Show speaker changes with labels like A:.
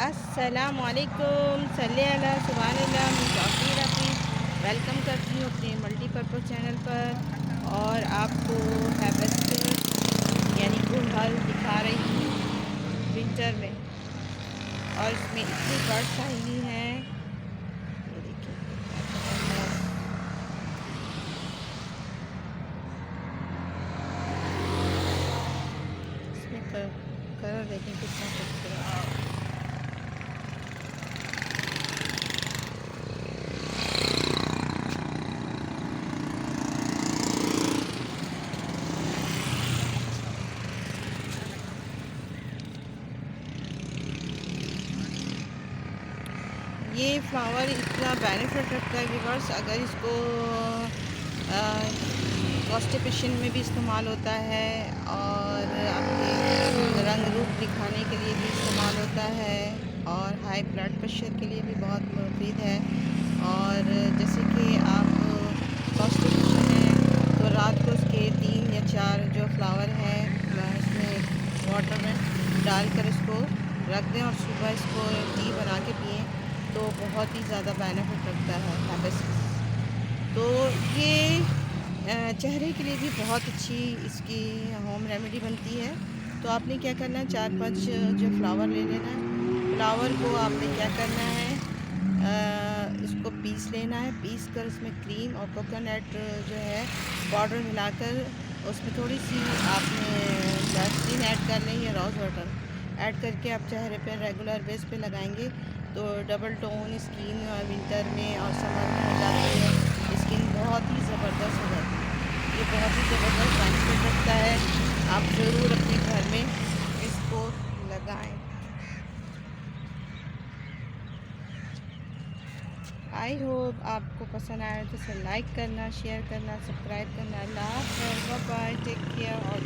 A: अस्सलामुअलैकुम सल्ले अला सुभानअल्लाह। मैं जाकिर आपकी वेलकम करती हूँ अपने मल्टीपर्पज़ चैनल पर और आपको हार्वेस्टर यानी गुड़हल दिखा रही हूँ विंटर में। और इसमें इतनी बर्ड्स आई हुई हैं, ये देखिए कितना ज़बरदस्त। इसमें कलर देखें कितना खूबसूरत। ये फ्लावर इतना बेनिफिट रखता है व्यूअर्स, अगर इसको कॉन्स्टिपेशन में भी इस्तेमाल होता है और आपके रंग रूप दिखाने के लिए भी इस्तेमाल होता है और हाई ब्लड प्रेशर के लिए भी बहुत मुफीद है। और जैसे कि आप कॉन्स्टिपेशन है तो रात को उसके 3 या 4 जो फ्लावर हैं इसमें वाटर में डालकर इसको रख दें और सुबह इसको टी बना के पिएँ तो बहुत ही ज़्यादा बेनिफिट रखता है हाइबिस्कस। तो ये चेहरे के लिए भी बहुत अच्छी इसकी होम रेमेडी बनती है। तो आपने क्या करना है, 4-5 जो फ्लावर ले लेना है। फ्लावर को आपने क्या करना है, इसको पीस लेना है। पीस कर उसमें क्रीम और कोकोनट जो है पाउडर मिलाकर उसमें थोड़ी सी आपने वैसलीन ऐड कर लें या रोज़ वाटर ऐड करके आप चेहरे पे रेगुलर बेस पे लगाएंगे तो डबल टोन स्किन विंटर में और समर में हो जाती है। स्किन बहुत ही ज़बरदस्त हो जाती है। ये बहुत ही ज़बरदस्त बेनिफिट रखता है। आप ज़रूर अपने घर में इसको लगाएं। आई होप आपको पसंद आया तो इसे लाइक करना, शेयर करना, सब्सक्राइब करना। अल्लाह हाफ़िज़, बाय बाय, टेक केयर और